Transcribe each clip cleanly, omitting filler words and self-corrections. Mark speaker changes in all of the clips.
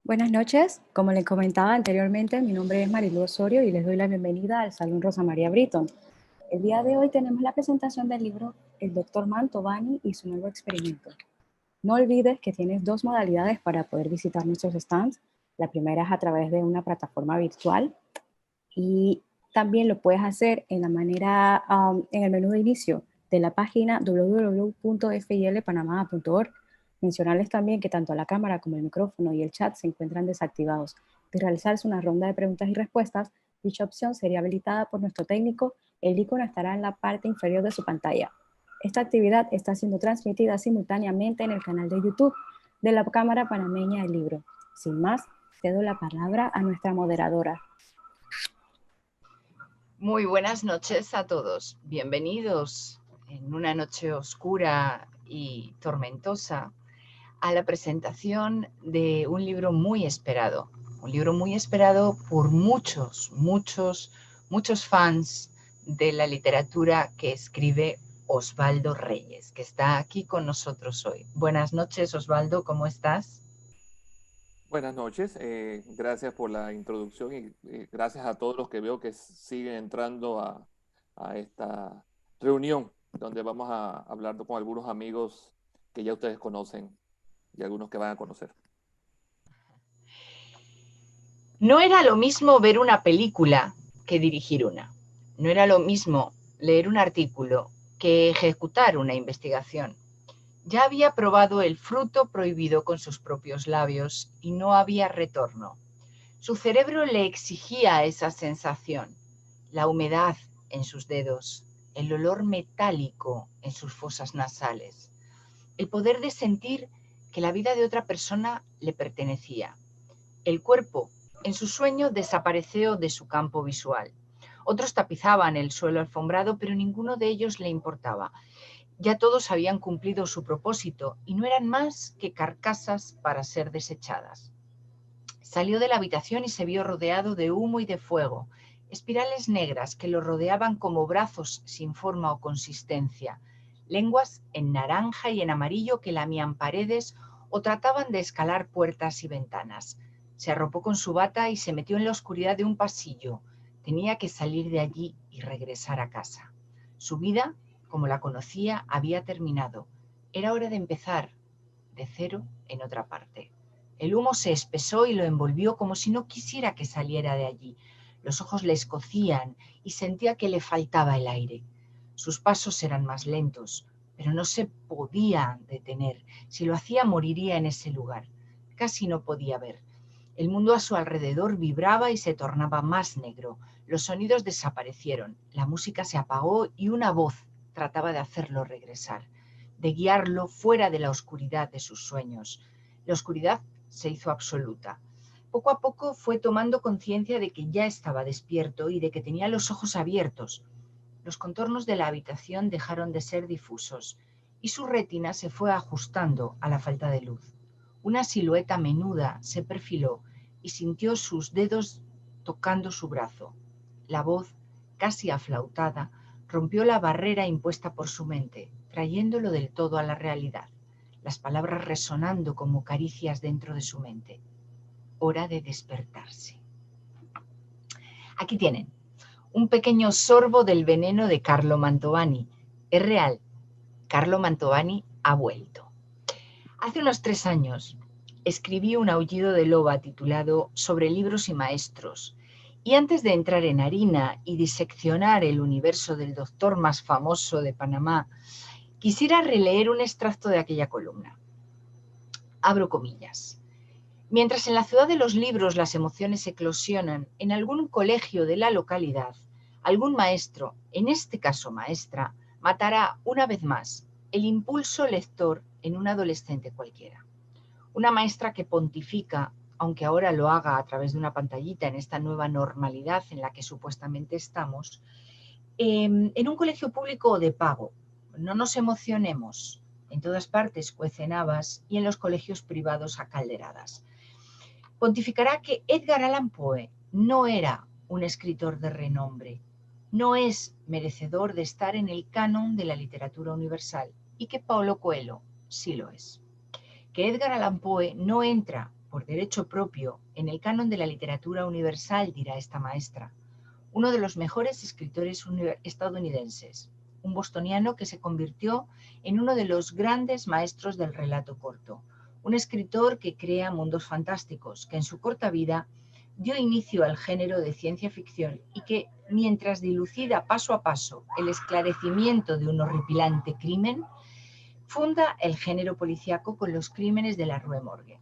Speaker 1: Buenas noches, como les comentaba anteriormente, mi nombre es Marilu Osorio y les doy la bienvenida al Salón Rosa María Britton. El día de hoy tenemos la presentación del libro El Dr. Mantovani y su nuevo experimento. No olvides que tienes dos modalidades para poder visitar nuestros stands. La primera es a través de una plataforma virtual y también lo puedes hacer en el menú de inicio de la página www.filpanamá.org. Mencionarles también que tanto la cámara como el micrófono y el chat se encuentran desactivados. De realizarse una ronda de preguntas y respuestas, dicha opción sería habilitada por nuestro técnico. El icono estará en la parte inferior de su pantalla. Esta actividad está siendo transmitida simultáneamente en el canal de YouTube de la Cámara Panameña del Libro. Sin más, cedo la palabra a nuestra moderadora.
Speaker 2: Muy buenas noches a todos. Bienvenidos en una noche oscura y tormentosa a la presentación de un libro muy esperado. Un libro muy esperado por muchos fans de la literatura que escribe Osvaldo Reyes, que está aquí con nosotros hoy. Buenas noches, Osvaldo, ¿cómo estás?
Speaker 3: Buenas noches, gracias por la introducción y gracias a todos los que veo que siguen entrando a esta reunión donde vamos a hablar con algunos amigos que ya ustedes conocen y algunos que van a conocer.
Speaker 2: No era lo mismo ver una película que dirigir una. No era lo mismo leer un artículo que ejecutar una investigación. Ya había probado el fruto prohibido con sus propios labios y no había retorno. Su cerebro le exigía esa sensación, la humedad en sus dedos, el olor metálico en sus fosas nasales, el poder de sentir que la vida de otra persona le pertenecía. El cuerpo, en su sueño, desapareció de su campo visual. Otros tapizaban el suelo alfombrado, pero ninguno de ellos le importaba. Ya todos habían cumplido su propósito y no eran más que carcasas para ser desechadas. Salió de la habitación y se vio rodeado de humo y de fuego, espirales negras que lo rodeaban como brazos sin forma o consistencia, lenguas en naranja y en amarillo que lamían paredes o trataban de escalar puertas y ventanas. Se arropó con su bata y se metió en la oscuridad de un pasillo. Tenía que salir de allí y regresar a casa. Su vida, como la conocía, había terminado. Era hora de empezar de cero en otra parte. El humo se espesó y lo envolvió como si no quisiera que saliera de allí. Los ojos le escocían y sentía que le faltaba el aire. Sus pasos eran más lentos, pero no se podía detener. Si lo hacía, moriría en ese lugar. Casi no podía ver. El mundo a su alrededor vibraba y se tornaba más negro. Los sonidos desaparecieron, la música se apagó y una voz trataba de hacerlo regresar, de guiarlo fuera de la oscuridad de sus sueños. La oscuridad se hizo absoluta. Poco a poco fue tomando conciencia de que ya estaba despierto y de que tenía los ojos abiertos. Los contornos de la habitación dejaron de ser difusos y su retina se fue ajustando a la falta de luz. Una silueta menuda se perfiló y sintió sus dedos tocando su brazo. La voz, casi aflautada, rompió la barrera impuesta por su mente, trayéndolo del todo a la realidad, las palabras resonando como caricias dentro de su mente. Hora de despertarse. Aquí tienen un pequeño sorbo del veneno de Carlo Mantovani. Es real, Carlo Mantovani ha vuelto. Hace unos 3 años escribí un aullido de loba titulado Sobre libros y maestros, y antes de entrar en harina y diseccionar el universo del doctor más famoso de Panamá, quisiera releer un extracto de aquella columna. Abro comillas. Mientras en la ciudad de los libros las emociones eclosionan, en algún colegio de la localidad, algún maestro, en este caso maestra, matará una vez más el impulso lector en un adolescente cualquiera. Una maestra que pontifica, aunque ahora lo haga a través de una pantallita en esta nueva normalidad en la que supuestamente estamos, en un colegio público o de pago. No nos emocionemos. En todas partes cuecen habas y en los colegios privados a calderadas. Pontificará que Edgar Allan Poe no era un escritor de renombre, no es merecedor de estar en el canon de la literatura universal y que Paulo Coelho sí lo es. Que Edgar Allan Poe no entra por derecho propio, en el canon de la literatura universal, dirá esta maestra, uno de los mejores escritores estadounidenses, un bostoniano que se convirtió en uno de los grandes maestros del relato corto, un escritor que crea mundos fantásticos, que en su corta vida dio inicio al género de ciencia ficción y que, mientras dilucida paso a paso el esclarecimiento de un horripilante crimen, funda el género policíaco con Los crímenes de la Rue Morgue.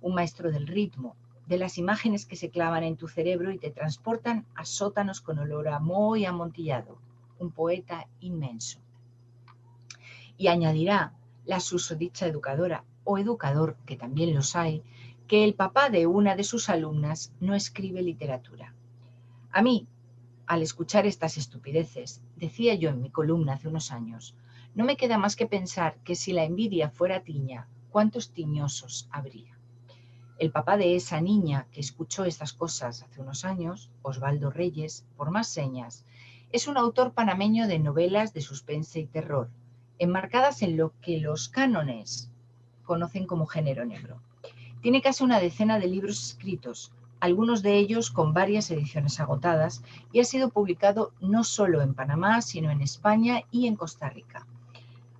Speaker 2: Un maestro del ritmo, de las imágenes que se clavan en tu cerebro y te transportan a sótanos con olor a moho y amontillado. Un poeta inmenso. Y añadirá la susodicha educadora o educador, que también los hay, que el papá de una de sus alumnas no escribe literatura. A mí, al escuchar estas estupideces, decía yo en mi columna hace unos años, no me queda más que pensar que si la envidia fuera tiña, ¿cuántos tiñosos habría? El papá de esa niña que escuchó estas cosas hace unos años, Osvaldo Reyes, por más señas, es un autor panameño de novelas de suspense y terror, enmarcadas en lo que los cánones conocen como género negro. Tiene casi una decena de libros escritos, algunos de ellos con varias ediciones agotadas, y ha sido publicado no solo en Panamá, sino en España y en Costa Rica.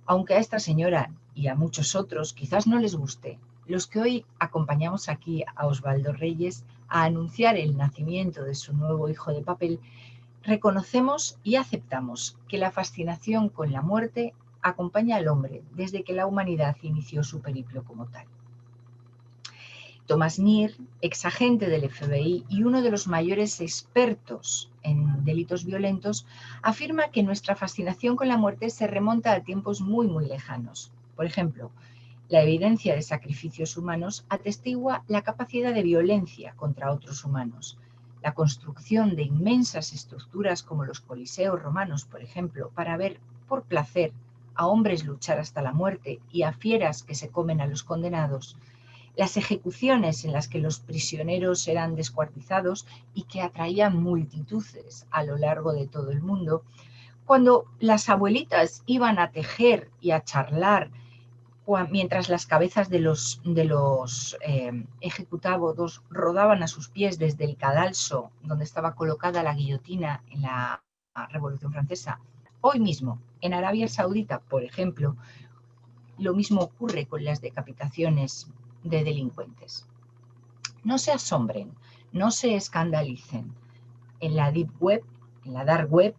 Speaker 2: Aunque a esta señora y a muchos otros quizás no les guste, los que hoy acompañamos aquí a Osvaldo Reyes a anunciar el nacimiento de su nuevo hijo de papel, reconocemos y aceptamos que la fascinación con la muerte acompaña al hombre desde que la humanidad inició su periplo como tal. Thomas Neer, exagente del FBI y uno de los mayores expertos en delitos violentos, afirma que nuestra fascinación con la muerte se remonta a tiempos muy, muy lejanos. Por ejemplo, la evidencia de sacrificios humanos atestigua la capacidad de violencia contra otros humanos. La construcción de inmensas estructuras como los coliseos romanos, por ejemplo, para ver por placer a hombres luchar hasta la muerte y a fieras que se comen a los condenados, las ejecuciones en las que los prisioneros eran descuartizados y que atraían multitudes a lo largo de todo el mundo, cuando las abuelitas iban a tejer y a charlar mientras las cabezas de los ejecutados rodaban a sus pies desde el cadalso donde estaba colocada la guillotina en la Revolución Francesa. Hoy mismo, en Arabia Saudita, por ejemplo, lo mismo ocurre con las decapitaciones de delincuentes. No se asombren, no se escandalicen. En la Deep Web, en la Dark Web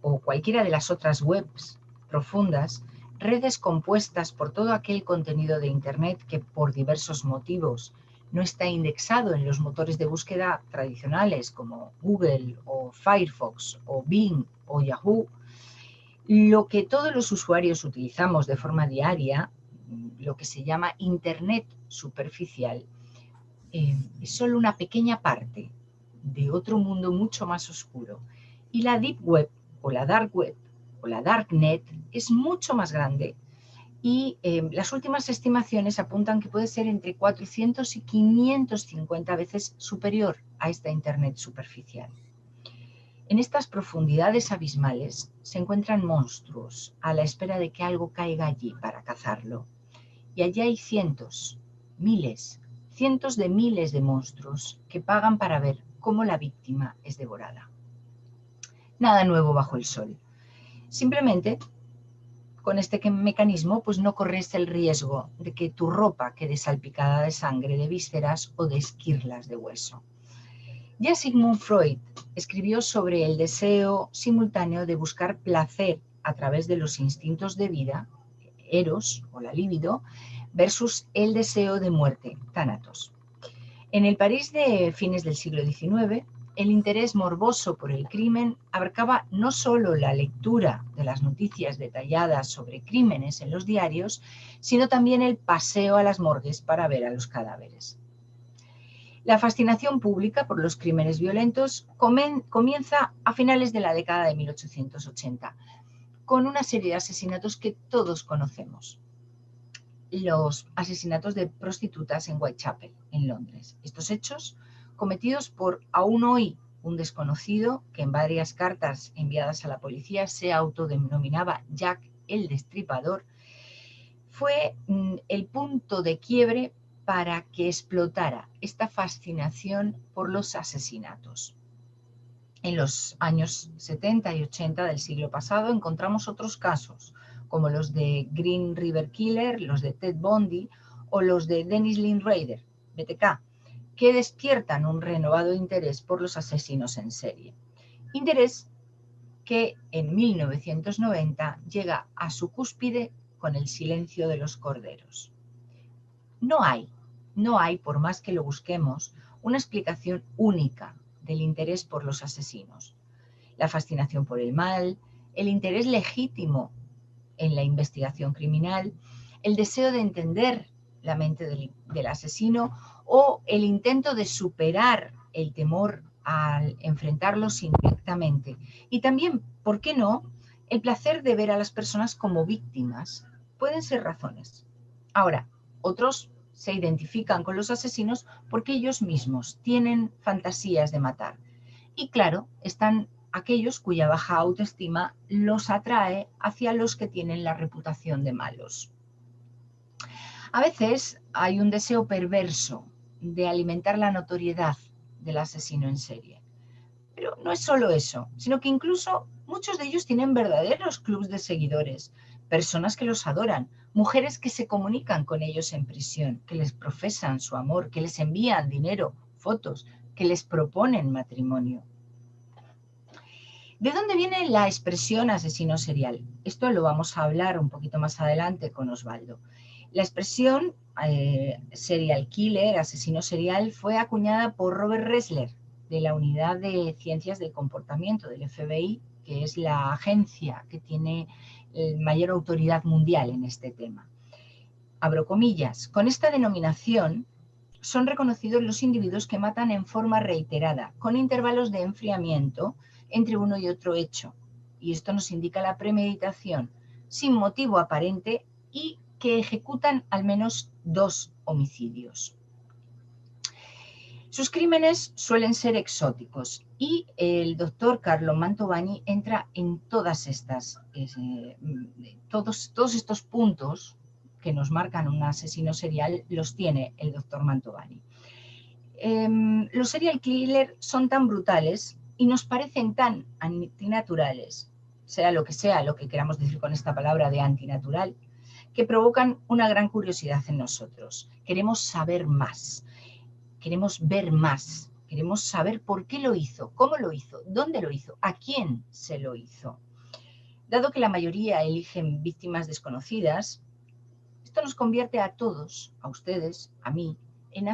Speaker 2: o cualquiera de las otras webs profundas, redes compuestas por todo aquel contenido de Internet que por diversos motivos no está indexado en los motores de búsqueda tradicionales como Google o Firefox o Bing o Yahoo, lo que todos los usuarios utilizamos de forma diaria, lo que se llama Internet superficial, es solo una pequeña parte de otro mundo mucho más oscuro. Y la Deep Web o la Dark Web o la Darknet es mucho más grande y las últimas estimaciones apuntan que puede ser entre 400 y 550 veces superior a esta Internet superficial. En estas profundidades abismales se encuentran monstruos a la espera de que algo caiga allí para cazarlo. Y allí hay cientos, miles, cientos de miles de monstruos que pagan para ver cómo la víctima es devorada. Nada nuevo bajo el sol. Simplemente, con este mecanismo, pues no corres el riesgo de que tu ropa quede salpicada de sangre, de vísceras o de esquirlas de hueso. Ya Sigmund Freud escribió sobre el deseo simultáneo de buscar placer a través de los instintos de vida, eros o la libido, versus el deseo de muerte, tánatos. En el París de fines del siglo XIX, el interés morboso por el crimen abarcaba no solo la lectura de las noticias detalladas sobre crímenes en los diarios, sino también el paseo a las morgues para ver a los cadáveres. La fascinación pública por los crímenes violentos comienza a finales de la década de 1880, con una serie de asesinatos que todos conocemos. Los asesinatos de prostitutas en Whitechapel, en Londres. Estos hechos, cometidos por aún hoy un desconocido que en varias cartas enviadas a la policía se autodenominaba Jack el Destripador, fue el punto de quiebre para que explotara esta fascinación por los asesinatos. En los años 70 y 80 del siglo pasado encontramos otros casos, como los de Green River Killer, los de Ted Bundy o los de Dennis Lynn Rader, BTK, que despiertan un renovado interés por los asesinos en serie. Interés que en 1990 llega a su cúspide con El silencio de los corderos. No hay, por más que lo busquemos, una explicación única del interés por los asesinos. La fascinación por el mal, el interés legítimo en la investigación criminal, el deseo de entender la mente del asesino o el intento de superar el temor al enfrentarlos indirectamente. Y también, ¿por qué no?, el placer de ver a las personas como víctimas. Pueden ser razones. Ahora, otros se identifican con los asesinos porque ellos mismos tienen fantasías de matar. Y claro, están aquellos cuya baja autoestima los atrae hacia los que tienen la reputación de malos. A veces hay un deseo perverso de alimentar la notoriedad del asesino en serie. Pero no es solo eso, sino que incluso muchos de ellos tienen verdaderos clubs de seguidores, personas que los adoran, mujeres que se comunican con ellos en prisión, que les profesan su amor, que les envían dinero, fotos, que les proponen matrimonio. ¿De dónde viene la expresión asesino serial? Esto lo vamos a hablar un poquito más adelante con Osvaldo. La expresión serial killer, asesino serial, fue acuñada por Robert Ressler, de la Unidad de Ciencias del Comportamiento del FBI, que es la agencia que tiene mayor autoridad mundial en este tema. Abro comillas, con esta denominación son reconocidos los individuos que matan en forma reiterada, con intervalos de enfriamiento entre uno y otro hecho. Y esto nos indica la premeditación, sin motivo aparente y que ejecutan al menos 2 homicidios. Sus crímenes suelen ser exóticos y el doctor Carlo Mantovani entra en todas estas, todos estos puntos que nos marcan un asesino serial, los tiene el doctor Mantovani. Los serial killers son tan brutales y nos parecen tan antinaturales, sea lo que queramos decir con esta palabra de antinatural, que provocan una gran curiosidad en nosotros. Queremos saber más. Queremos ver más, queremos saber por qué lo hizo, cómo lo hizo, dónde lo hizo, a quién se lo hizo. Dado que la mayoría eligen víctimas desconocidas, esto nos convierte a todos, a ustedes, a mí, en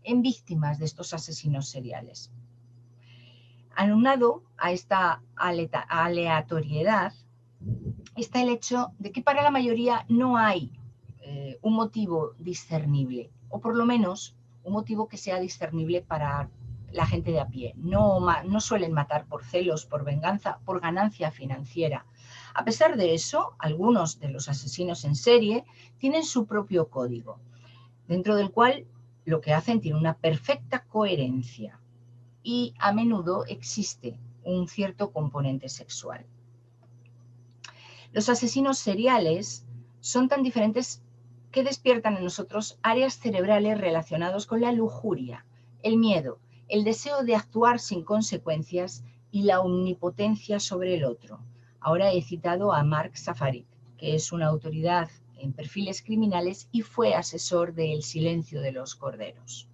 Speaker 2: en víctimas de estos asesinos seriales. Aunado a esta aleatoriedad está el hecho de que para la mayoría no hay un motivo discernible, o por lo menos un motivo que sea discernible para la gente de a pie. No suelen matar por celos, por venganza, por ganancia financiera. A pesar de eso, algunos de los asesinos en serie tienen su propio código, dentro del cual lo que hacen tiene una perfecta coherencia y a menudo existe un cierto componente sexual. Los asesinos seriales son tan diferentes que despiertan en nosotros áreas cerebrales relacionadas con la lujuria, el miedo, el deseo de actuar sin consecuencias y la omnipotencia sobre el otro. Ahora he citado a Mark Safarik, que es una autoridad en perfiles criminales y fue asesor de El silencio de los corderos.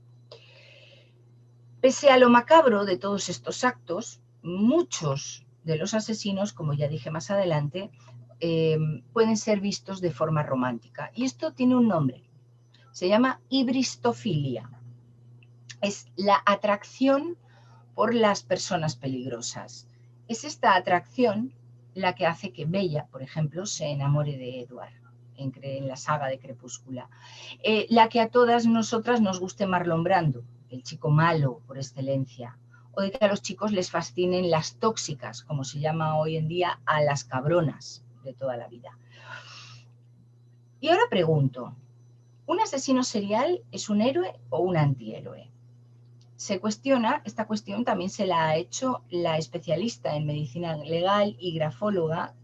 Speaker 2: Pese a lo macabro de todos estos actos, muchos de los asesinos, como ya dije más adelante, pueden ser vistos de forma romántica. Y esto tiene un nombre. Se llama hibristofilia. Es la atracción por las personas peligrosas. Es esta atracción la que hace que Bella, por ejemplo, se enamore de Edward en la saga de Crepúscula. La que a todas nosotras nos guste Marlon Brando, el chico malo por excelencia. O de que a los chicos les fascinen las tóxicas, como se llama hoy en día a las cabronas de toda la vida. Y ahora pregunto, ¿un asesino serial es un héroe o un antihéroe? Se cuestiona, esta cuestión también se la ha hecho la especialista en medicina legal y grafóloga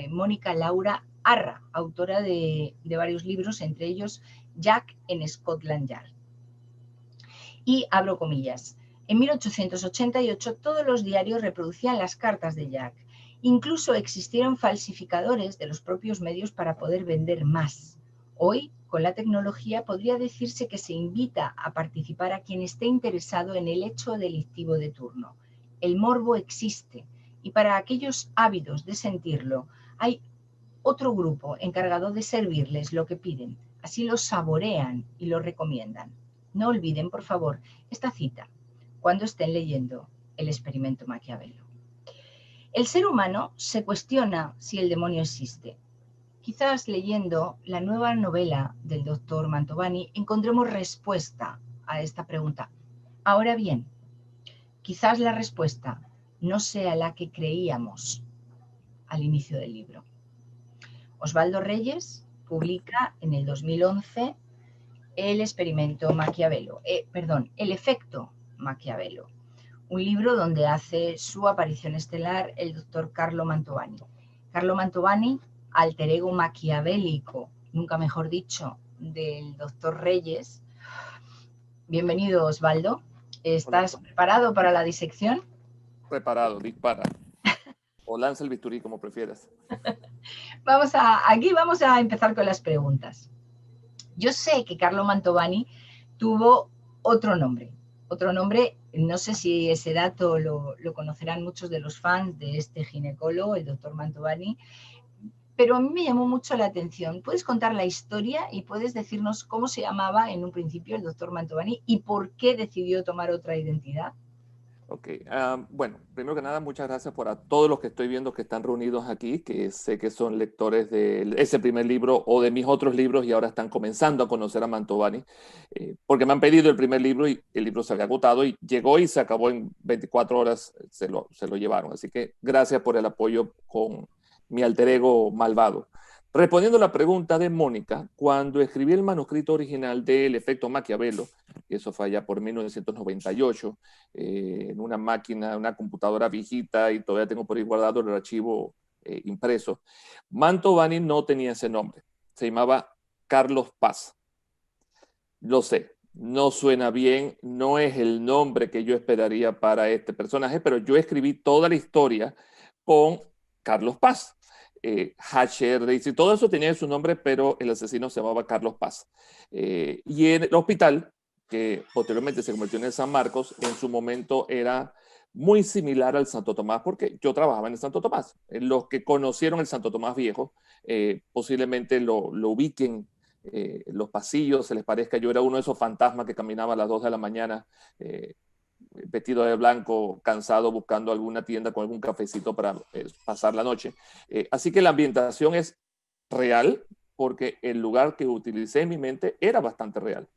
Speaker 2: Mónica Laura Arra, autora de varios libros, entre ellos Jack en Scotland Yard. Y abro comillas. En 1888 todos los diarios reproducían las cartas de Jack. Incluso existieron falsificadores de los propios medios para poder vender más. Hoy, con la tecnología, podría decirse que se invita a participar a quien esté interesado en el hecho delictivo de turno. El morbo existe y para aquellos ávidos de sentirlo hay otro grupo encargado de servirles lo que piden. Así lo saborean y lo recomiendan. No olviden, por favor, esta cita cuando estén leyendo El experimento Maquiavelo. El ser humano se cuestiona si el demonio existe. Quizás leyendo la nueva novela del doctor Mantovani encontremos respuesta a esta pregunta. Ahora bien, quizás la respuesta no sea la que creíamos al inicio del libro. Osvaldo Reyes publica en el 2011 El experimento Maquiavelo, El efecto Maquiavelo, un libro donde hace su aparición estelar el doctor Carlo Mantovani. Carlo Mantovani, alter ego maquiavélico, nunca mejor dicho, del doctor Reyes. Bienvenido, Osvaldo. ¿Estás preparado para la disección?
Speaker 3: Preparado, dispara. O lanza el bisturí, como prefieras.
Speaker 2: Aquí vamos a empezar con las preguntas. Yo sé que Carlo Mantovani tuvo otro nombre, no sé si ese dato lo conocerán muchos de los fans de este ginecólogo, el doctor Mantovani, pero a mí me llamó mucho la atención. ¿Puedes contar la historia y puedes decirnos cómo se llamaba en un principio el doctor Mantovani y por qué decidió tomar otra identidad?
Speaker 3: Ok, bueno, primero que nada, muchas gracias por a todos los que estoy viendo que están reunidos aquí, que sé que son lectores de ese primer libro o de mis otros libros y ahora están comenzando a conocer a Mantovani, porque me han pedido el primer libro y el libro se había agotado y llegó y se acabó en 24 horas, se lo llevaron. Así que gracias por el apoyo con mi alter ego malvado. Respondiendo a la pregunta de Mónica, cuando escribí el manuscrito original del efecto Maquiavelo, y eso fue allá por 1998, en una máquina, una computadora viejita, y todavía tengo por ahí guardado el archivo impreso, Mantovani no tenía ese nombre, se llamaba Carlos Paz. Lo sé, no suena bien, no es el nombre que yo esperaría para este personaje, pero yo escribí toda la historia con Carlos Paz. Hatcher, Daisy, todo eso tenía su nombre, pero el asesino se llamaba Carlos Paz. Y en el hospital, que posteriormente se convirtió en el San Marcos, en su momento era muy similar al Santo Tomás, porque yo trabajaba en el Santo Tomás. Los que conocieron el Santo Tomás viejo posiblemente lo ubiquen los pasillos, se les parezca. Yo era uno de esos fantasmas que caminaba a las 2 de la mañana vestido de blanco, cansado, buscando alguna tienda con algún cafecito para pasar la noche. Así que la ambientación es real, porque el lugar que utilicé en mi mente era bastante real.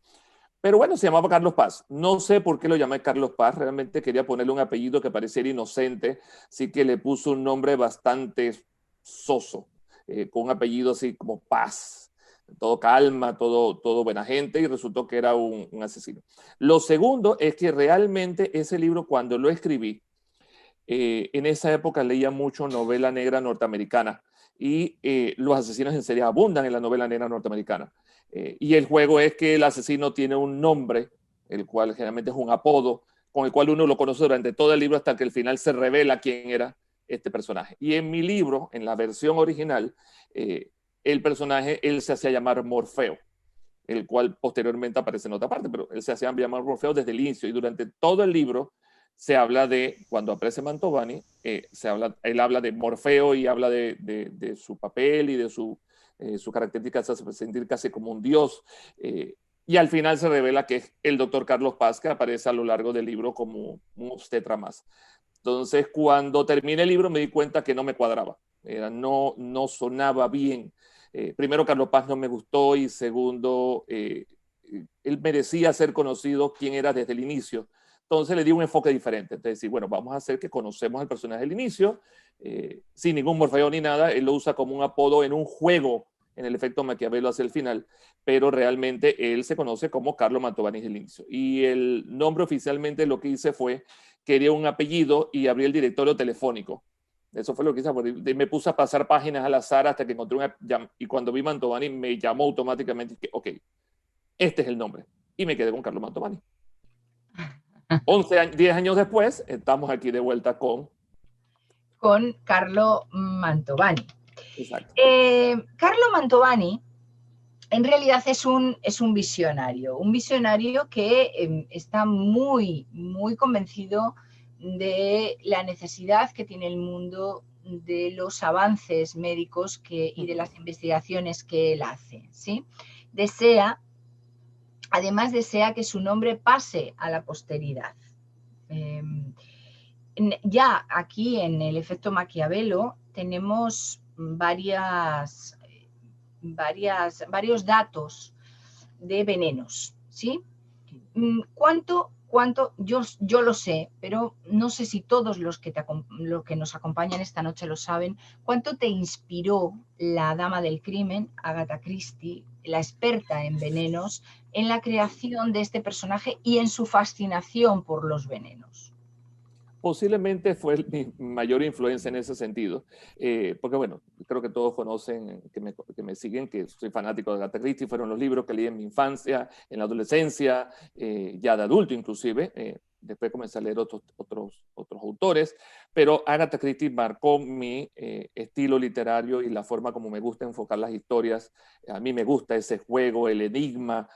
Speaker 3: Pero bueno, se llamaba Carlos Paz. No sé por qué lo llamé Carlos Paz. Realmente quería ponerle un apellido que pareciera inocente, así que le puso un nombre bastante soso, con un apellido así como Paz. Todo calma, todo buena gente, y resultó que era un asesino. Lo segundo es que realmente ese libro, cuando lo escribí, en esa época leía mucho novela negra norteamericana y los asesinos en serie abundan en la novela negra norteamericana. Y el juego es que el asesino tiene un nombre, el cual generalmente es un apodo, con el cual uno lo conoce durante todo el libro hasta que al final se revela quién era este personaje. Y en mi libro, en la versión original, el personaje, él se hacía llamar Morfeo, el cual posteriormente aparece en otra parte, pero él se hacía llamar Morfeo desde el inicio y durante todo el libro se habla de, cuando aparece Mantovani, él habla de Morfeo y habla de su papel y de su característica de hacerse sentir casi como un dios. Y al final se revela que es el doctor Carlos Paz, que aparece a lo largo del libro como un obstetra más. Entonces, cuando terminé el libro me di cuenta que no me cuadraba, no sonaba bien. Primero, Carlos Paz no me gustó y segundo, él merecía ser conocido quién era desde el inicio. Entonces le di un enfoque diferente. Entonces, sí, bueno, vamos a hacer que conocemos al personaje del inicio, sin ningún Morfeo ni nada. Él lo usa como un apodo en un juego, en el efecto Maquiavelo hacia el final, pero realmente él se conoce como Carlo Mantovani desde el inicio. Y el nombre oficialmente lo que hice fue, quería un apellido y abrí el directorio telefónico. Eso fue lo que hice, porque me puse a pasar páginas al azar hasta que encontré y cuando vi Mantovani me llamó automáticamente, que, ok, este es el nombre. Y me quedé con Carlo Mantovani. 10 años después, estamos aquí de vuelta con
Speaker 2: Carlo Mantovani.
Speaker 3: Exacto.
Speaker 2: Carlo Mantovani en realidad es un visionario que está muy, muy convencido de la necesidad que tiene el mundo de los avances médicos y de las investigaciones que él hace, ¿sí? Además desea que su nombre pase a la posteridad. Ya aquí en el efecto Maquiavelo tenemos varios datos de venenos, ¿sí? ¿Cuánto? Yo lo sé, pero no sé si todos los que nos acompañan esta noche lo saben. ¿Cuánto te inspiró la dama del crimen, Agatha Christie, la experta en venenos, en la creación de este personaje y en su fascinación por los venenos?
Speaker 3: Posiblemente fue mi mayor influencia en ese sentido, porque bueno, creo que todos conocen, que me siguen, que soy fanático de Agatha Christie, fueron los libros que leí en mi infancia, en la adolescencia, ya de adulto inclusive, después comencé a leer otros autores, pero Agatha Christie marcó mi estilo literario y la forma como me gusta enfocar las historias. A mí me gusta ese juego, el enigma,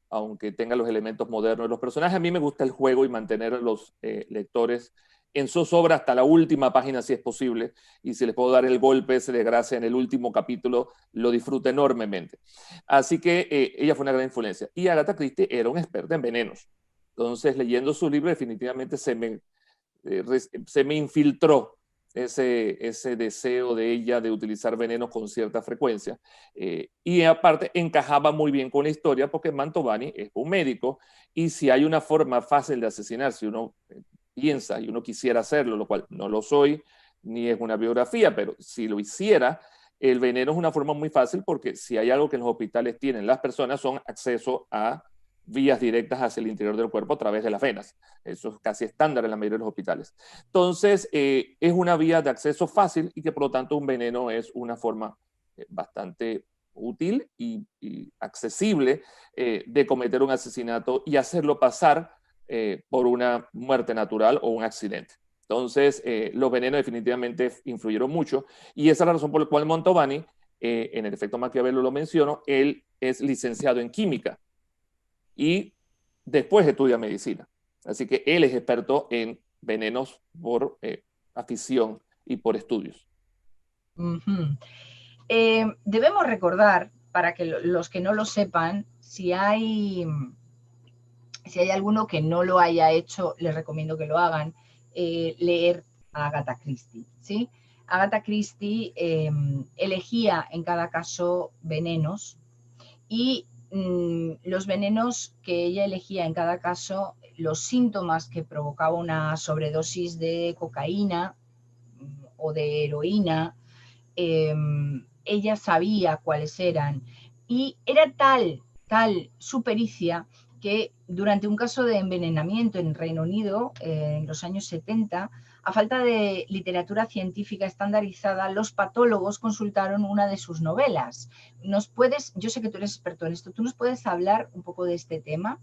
Speaker 3: aunque tenga los elementos modernos de los personajes, a mí me gusta el juego y mantener a los lectores en zozobra hasta la última página si es posible, y si les puedo dar el golpe ese de gracia en el último capítulo, lo disfruto enormemente. Así que ella fue una gran influencia. Y Agatha Christie era una experta en venenos. Entonces, leyendo su libro, definitivamente se me infiltró ese deseo de ella de utilizar venenos con cierta frecuencia. Y aparte encajaba muy bien con la historia porque Mantovani es un médico y si hay una forma fácil de asesinar, si uno piensa y uno quisiera hacerlo, lo cual no lo soy, ni es una biografía, pero si lo hiciera, el veneno es una forma muy fácil porque si hay algo que en los hospitales tienen las personas son acceso a vías directas hacia el interior del cuerpo a través de las venas. Eso es casi estándar en la mayoría de los hospitales. Entonces, es una vía de acceso fácil y que por lo tanto un veneno es una forma bastante útil y accesible de cometer un asesinato y hacerlo pasar por una muerte natural o un accidente. Entonces, los venenos definitivamente influyeron mucho y esa es la razón por la cual Mantovani, en el efecto Maquiavelo lo menciono, él es licenciado en química y después estudia medicina. Así que él es experto en venenos por afición y por estudios.
Speaker 2: Debemos recordar, para que los que no lo sepan, si hay alguno que no lo haya hecho, les recomiendo que lo hagan, leer a Agatha Christie, ¿sí? Agatha Christie elegía en cada caso venenos y los venenos que ella elegía en cada caso, los síntomas que provocaba una sobredosis de cocaína o de heroína, ella sabía cuáles eran. Y era tal su pericia que durante un caso de envenenamiento en Reino Unido, en los años 70, a falta de literatura científica estandarizada, los patólogos consultaron una de sus novelas. Yo sé que tú eres experto en esto, ¿tú nos puedes hablar un poco de este tema?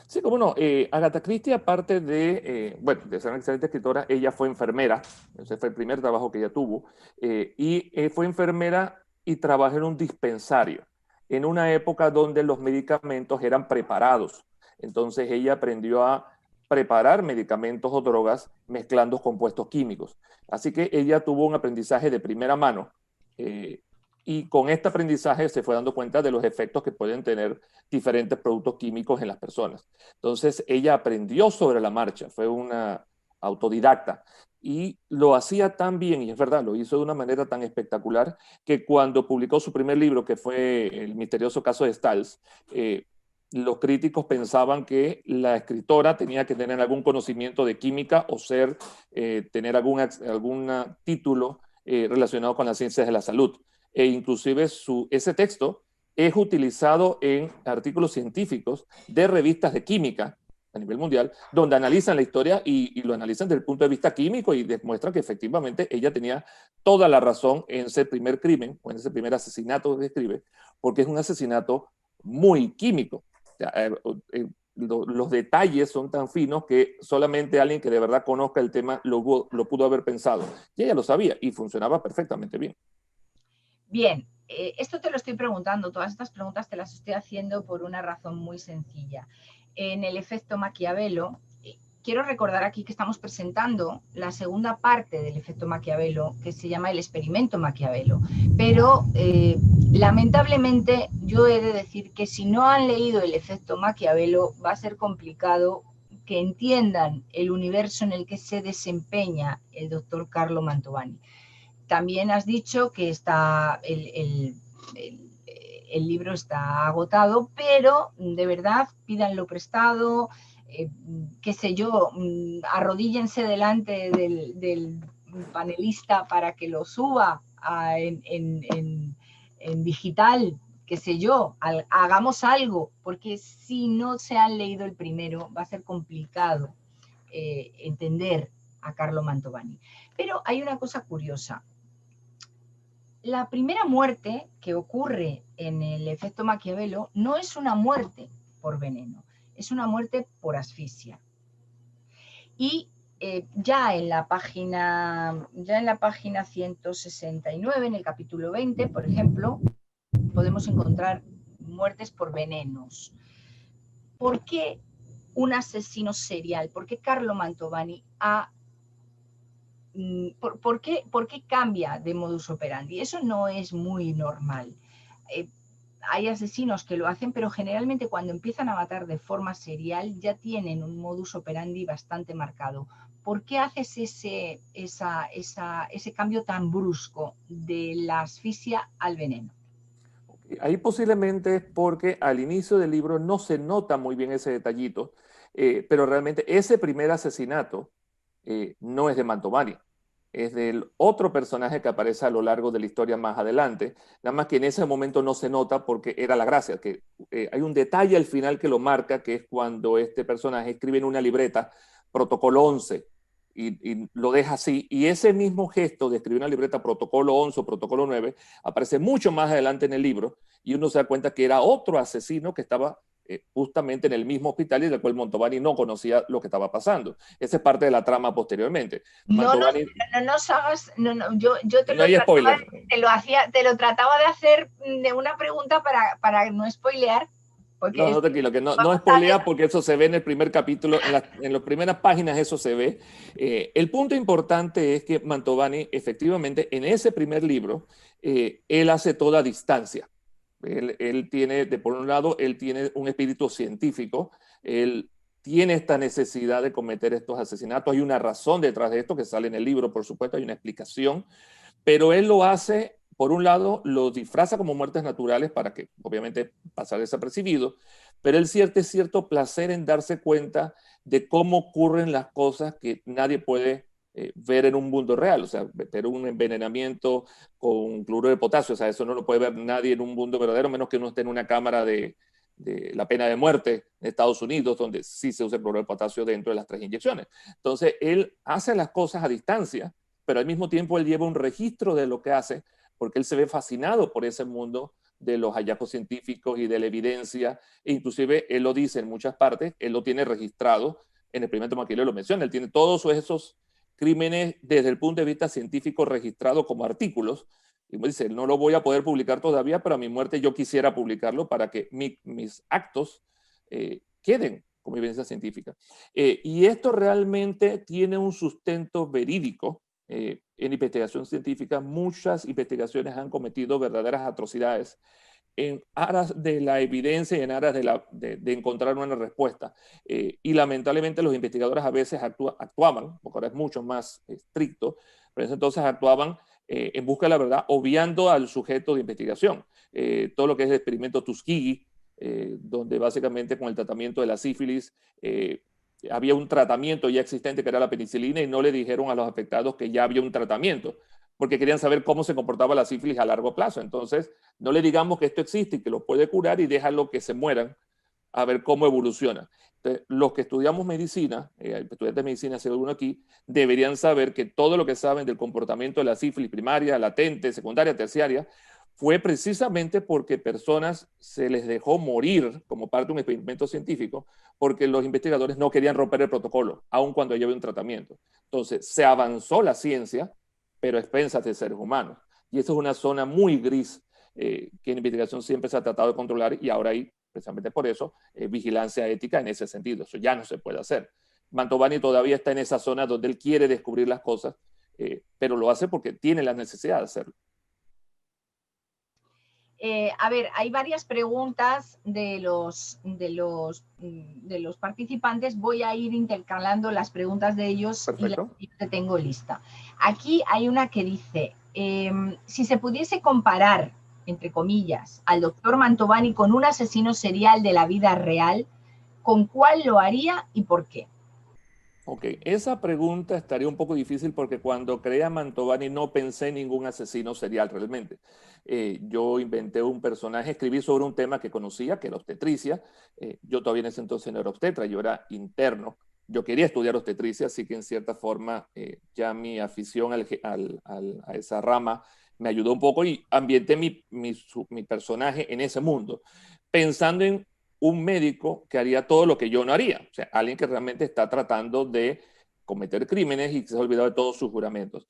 Speaker 3: Sí, cómo no. Agatha Christie, aparte de ser una excelente escritora, ella fue enfermera. Ese fue el primer trabajo que ella tuvo. Fue enfermera y trabajó en un dispensario, en una época donde los medicamentos eran preparados. Entonces ella aprendió a preparar medicamentos o drogas mezclando compuestos químicos. Así que ella tuvo un aprendizaje de primera mano. Y con este aprendizaje se fue dando cuenta de los efectos que pueden tener diferentes productos químicos en las personas. Entonces ella aprendió sobre la marcha, fue una autodidacta y lo hacía tan bien, y es verdad, lo hizo de una manera tan espectacular que cuando publicó su primer libro, que fue El misterioso caso de Stals, los críticos pensaban que la escritora tenía que tener algún conocimiento de química o tener algún título relacionado con las ciencias de la salud. E inclusive ese texto es utilizado en artículos científicos de revistas de química a nivel mundial, donde analizan la historia y lo analizan desde el punto de vista químico y demuestran que efectivamente ella tenía toda la razón en ese primer crimen o en ese primer asesinato que describe, porque es un asesinato muy químico. O sea, los detalles son tan finos que solamente alguien que de verdad conozca el tema lo pudo haber pensado. Y ella lo sabía y funcionaba perfectamente bien.
Speaker 2: Bien, esto te lo estoy preguntando, todas estas preguntas te las estoy haciendo por una razón muy sencilla. En el efecto Maquiavelo, quiero recordar aquí que estamos presentando la segunda parte del efecto Maquiavelo, que se llama el experimento Maquiavelo. Pero lamentablemente yo he de decir que si no han leído el efecto Maquiavelo va a ser complicado que entiendan el universo en el que se desempeña el doctor Carlo Mantovani. También has dicho que está el libro está agotado, pero de verdad pídanlo prestado, qué sé yo, arrodíllense delante del panelista para que lo suba en digital, qué sé yo, hagamos algo, porque si no se han leído el primero va a ser complicado entender a Carlo Mantovani. Pero hay una cosa curiosa. La primera muerte que ocurre en el efecto Maquiavelo no es una muerte por veneno, es una muerte por asfixia. Y ya en la página 169, en el capítulo 20, por ejemplo, podemos encontrar muertes por venenos. ¿Por qué un asesino serial? ¿Por qué Carlo Mantovani ¿Por qué cambia de modus operandi? Eso no es muy normal. Hay asesinos que lo hacen, pero generalmente cuando empiezan a matar de forma serial ya tienen un modus operandi bastante marcado. ¿Por qué haces ese cambio tan brusco de la asfixia al veneno?
Speaker 3: Ahí posiblemente es porque al inicio del libro no se nota muy bien ese detallito, pero realmente ese primer asesinato no es de Mantovani, es del otro personaje que aparece a lo largo de la historia más adelante, nada más que en ese momento no se nota porque era la gracia, que hay un detalle al final que lo marca, que es cuando este personaje escribe en una libreta Protocolo 11, y lo deja así, y ese mismo gesto de escribir una libreta Protocolo 11 o Protocolo 9 aparece mucho más adelante en el libro, y uno se da cuenta que era otro asesino que estaba justamente en el mismo hospital y del cual Mantovani no conocía lo que estaba pasando. Esa es parte de la trama posteriormente. Mantovani,
Speaker 2: no nos hagas, yo te
Speaker 3: no hay spoiler.
Speaker 2: te lo trataba de hacer de una pregunta para no spoilear. Porque
Speaker 3: No, tranquilo, que no spoilea porque eso se ve en el primer capítulo, en las primeras páginas eso se ve. El punto importante es que Mantovani, efectivamente, en ese primer libro, él hace toda distancia. Él tiene, por un lado, él tiene un espíritu científico, él tiene esta necesidad de cometer estos asesinatos. Hay una razón detrás de esto que sale en el libro, por supuesto, hay una explicación, pero él lo hace, por un lado, lo disfraza como muertes naturales para que, obviamente, pasar desapercibido, pero él siente cierto placer en darse cuenta de cómo ocurren las cosas que nadie puede ver en un mundo real, o sea, ver un envenenamiento con cloruro de potasio, o sea, eso no lo puede ver nadie en un mundo verdadero, menos que uno esté en una cámara de la pena de muerte en Estados Unidos, donde sí se usa el cloruro de potasio dentro de las 3 inyecciones. Entonces, él hace las cosas a distancia, pero al mismo tiempo él lleva un registro de lo que hace, porque él se ve fascinado por ese mundo de los hallazgos científicos y de la evidencia, e inclusive él lo dice en muchas partes, él lo tiene registrado, en el experimento Maquiavelo lo menciona, él tiene todos esos crímenes desde el punto de vista científico registrados como artículos, y me dice, no lo voy a poder publicar todavía, pero a mi muerte yo quisiera publicarlo para que mis actos queden como evidencia científica. Y esto realmente tiene un sustento verídico. En investigación científica, muchas investigaciones han cometido verdaderas atrocidades en aras de la evidencia y en aras de encontrar una respuesta. Y lamentablemente los investigadores a veces actuaban, porque ahora es mucho más estricto, pero entonces actuaban en busca de la verdad, obviando al sujeto de investigación. Todo lo que es el experimento Tuskegee, donde básicamente con el tratamiento de la sífilis había un tratamiento ya existente que era la penicilina y no le dijeron a los afectados que ya había un tratamiento, porque querían saber cómo se comportaba la sífilis a largo plazo. Entonces, no le digamos que esto existe y que lo puede curar y déjalo que se mueran a ver cómo evoluciona. Entonces, los que estudiamos medicina, estudiantes de medicina, si hay alguno aquí, deberían saber que todo lo que saben del comportamiento de la sífilis primaria, latente, secundaria, terciaria, fue precisamente porque personas se les dejó morir como parte de un experimento científico porque los investigadores no querían romper el protocolo, aun cuando ya había un tratamiento. Entonces, se avanzó la ciencia, pero a expensas de seres humanos. Y esa es una zona muy gris que en investigación siempre se ha tratado de controlar y ahora hay, precisamente por eso, vigilancia ética en ese sentido. Eso ya no se puede hacer. Mantovani todavía está en esa zona donde él quiere descubrir las cosas, pero lo hace porque tiene la necesidad de hacerlo.
Speaker 2: A ver, hay varias preguntas de los participantes. Voy a ir intercalando las preguntas de ellos.
Speaker 3: Perfecto.
Speaker 2: Y la que tengo lista. Aquí hay una que dice, si se pudiese comparar, entre comillas, al doctor Mantovani con un asesino serial de la vida real, ¿con cuál lo haría y por qué?
Speaker 3: Ok, esa pregunta estaría un poco difícil porque cuando creé a Mantovani no pensé en ningún asesino serial realmente. Yo inventé un personaje, escribí sobre un tema que conocía, que era obstetricia. Yo todavía en ese entonces no era obstetra, yo era interno. Yo quería estudiar obstetricia, así que en cierta forma ya mi afición a esa rama me ayudó un poco y ambienté mi personaje en ese mundo, pensando en un médico que haría todo lo que yo no haría. O sea, alguien que realmente está tratando de cometer crímenes y que se ha olvidado de todos sus juramentos.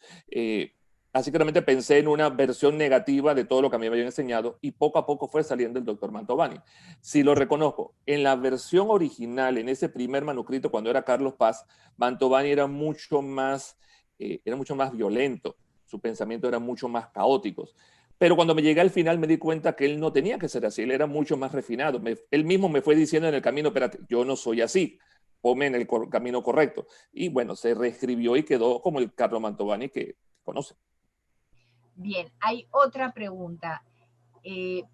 Speaker 3: Así que realmente pensé en una versión negativa de todo lo que a mí me habían enseñado y poco a poco fue saliendo el doctor Mantovani. Si lo reconozco, en la versión original, en ese primer manuscrito, cuando era Carlos Paz, Mantovani era mucho más violento. Su pensamiento era mucho más caótico. Pero cuando me llegué al final me di cuenta que él no tenía que ser así, él era mucho más refinado. Él mismo me fue diciendo en el camino, espérate, yo no soy así, ponme en el camino correcto. Y bueno, se reescribió y quedó como el Carlo Mantovani que conoce.
Speaker 2: Bien, hay otra pregunta,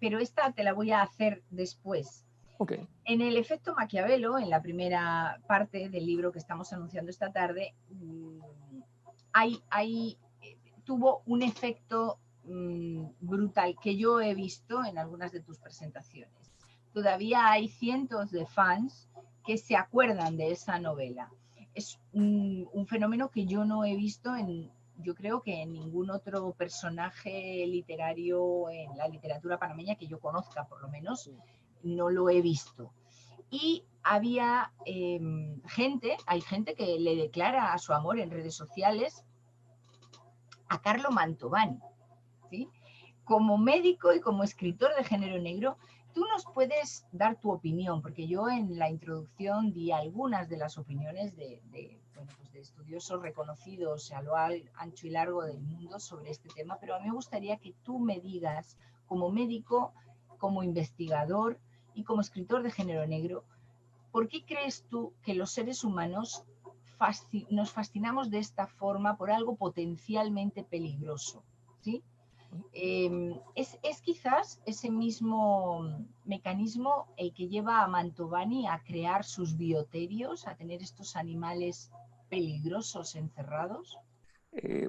Speaker 2: pero esta te la voy a hacer después.
Speaker 3: Okay.
Speaker 2: En el efecto Maquiavelo, en la primera parte del libro que estamos anunciando esta tarde, tuvo un efecto brutal que yo he visto en algunas de tus presentaciones. Todavía hay cientos de fans que se acuerdan de esa novela. Es un fenómeno que yo no he visto yo creo que en ningún otro personaje literario en la literatura panameña que yo conozca, por lo menos, no lo he visto. Y había hay gente que le declara a su amor en redes sociales a Carlo Mantovani, ¿sí? Como médico y como escritor de género negro, tú nos puedes dar tu opinión, porque yo en la introducción di algunas de las opiniones de estudiosos reconocidos a lo ancho y largo del mundo sobre este tema, pero a mí me gustaría que tú me digas, como médico, como investigador y como escritor de género negro, ¿por qué crees tú que los seres humanos nos fascinamos de esta forma por algo potencialmente peligroso? ¿Sí? Es quizás ese mismo mecanismo el que lleva a Mantovani a crear sus bioterios, a tener estos animales peligrosos encerrados.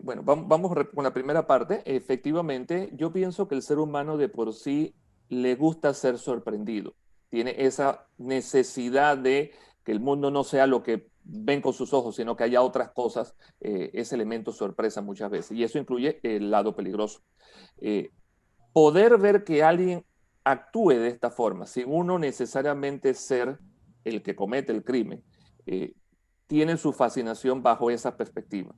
Speaker 3: Bueno, vamos con la primera parte. Efectivamente, yo pienso que el ser humano de por sí le gusta ser sorprendido. Tiene esa necesidad de que el mundo no sea lo que ven con sus ojos, sino que haya otras cosas, ese elemento sorpresa muchas veces. Y eso incluye el lado peligroso. Poder ver que alguien actúe de esta forma, sin uno necesariamente ser el que comete el crimen, tiene su fascinación bajo esa perspectiva.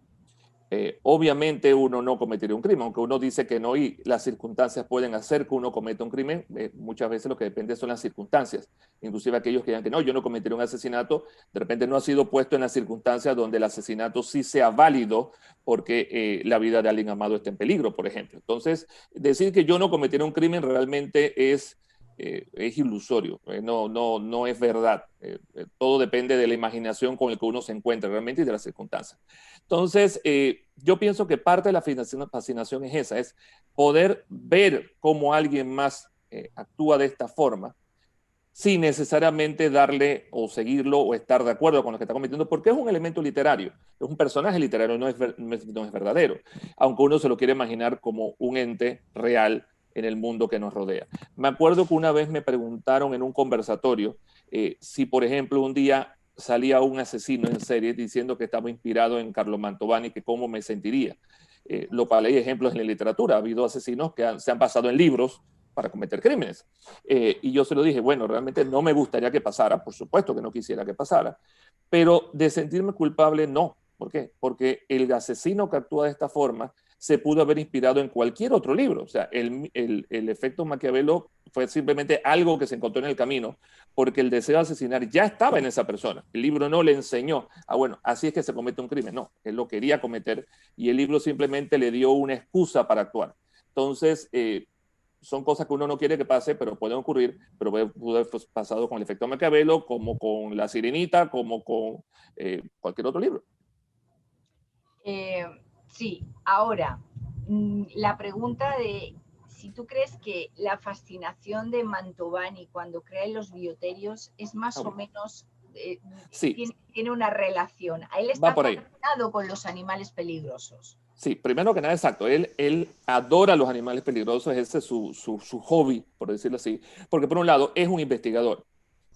Speaker 3: Obviamente uno no cometería un crimen, aunque uno dice que no y las circunstancias pueden hacer que uno cometa un crimen, muchas veces lo que depende son las circunstancias. Inclusive aquellos que digan que no, yo no cometería un asesinato, de repente no ha sido puesto en las circunstancias donde el asesinato sí sea válido porque la vida de alguien amado está en peligro, por ejemplo. Entonces, decir que yo no cometería un crimen realmente es ilusorio, no es verdad. Todo depende de la imaginación con la que uno se encuentra realmente y de las circunstancias. Entonces, yo pienso que parte de la fascinación es esa, es poder ver cómo alguien más actúa de esta forma sin necesariamente darle o seguirlo o estar de acuerdo con lo que está cometiendo, porque es un elemento literario, es un personaje literario, no es verdadero, aunque uno se lo quiere imaginar como un ente real en el mundo que nos rodea. Me acuerdo que una vez me preguntaron en un conversatorio Si, por ejemplo, un día salía un asesino en serie diciendo que estaba inspirado en Carlo Mantovani, que cómo me sentiría. Lo cual hay ejemplos en la literatura. Ha habido asesinos que se han basado en libros para cometer crímenes. Y yo se lo dije, bueno, realmente no me gustaría que pasara, por supuesto que no quisiera que pasara, pero de sentirme culpable, no. ¿Por qué? Porque el asesino que actúa de esta forma se pudo haber inspirado en cualquier otro libro. O sea, el efecto Maquiavelo fue simplemente algo que se encontró en el camino, porque el deseo de asesinar ya estaba en esa persona. El libro no le enseñó, bueno, así es que se comete un crimen. No, él lo quería cometer y el libro simplemente le dio una excusa para actuar. Entonces, son cosas que uno no quiere que pase, pero pueden ocurrir, pero puede haber pasado con el efecto Maquiavelo, como con La Sirenita, como con cualquier otro libro.
Speaker 2: Sí, ahora, la pregunta de si tú crees que la fascinación de Mantovani cuando crea Los Bioterios es más o menos,
Speaker 3: sí,
Speaker 2: tiene una relación. A él
Speaker 3: va
Speaker 2: está
Speaker 3: por ahí.
Speaker 2: fascinado con los animales peligrosos.
Speaker 3: Sí, primero que nada, exacto. Él adora los animales peligrosos, ese es su hobby, por decirlo así, porque por un lado es un investigador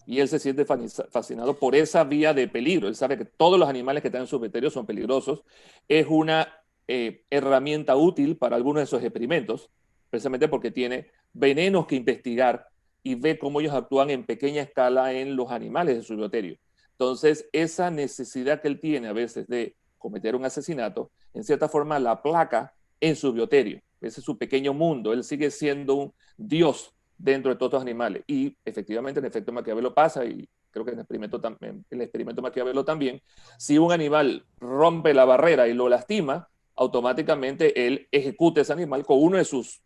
Speaker 3: y él se siente fascinado por esa vía de peligro. Él sabe que todos los animales que están en su veterinario son peligrosos. Es una herramienta útil para algunos de esos experimentos, precisamente porque tiene venenos que investigar y ve cómo ellos actúan en pequeña escala en los animales de su bioterio. Entonces, esa necesidad que él tiene a veces de cometer un asesinato, en cierta forma la aplaca en su bioterio. Ese es su pequeño mundo. Él sigue siendo un dios dentro de todos los animales. Y efectivamente, el efecto Maquiavelo pasa, y creo que en el experimento Maquiavelo también, si un animal rompe la barrera y lo lastima, automáticamente él ejecuta ese animal con una de sus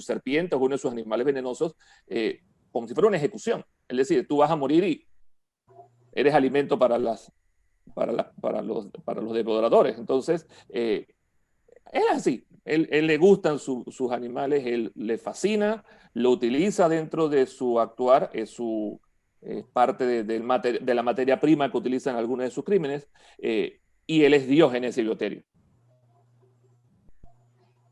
Speaker 3: serpientes, uno de sus animales venenosos, como si fuera una ejecución. Es decir, tú vas a morir y eres alimento para los devoradores. Entonces, él es así. Él le gustan sus animales, él le fascina, lo utiliza dentro de su actuar, es parte de la materia prima que utilizan algunos de sus crímenes, y él es Dios en ese bioterio.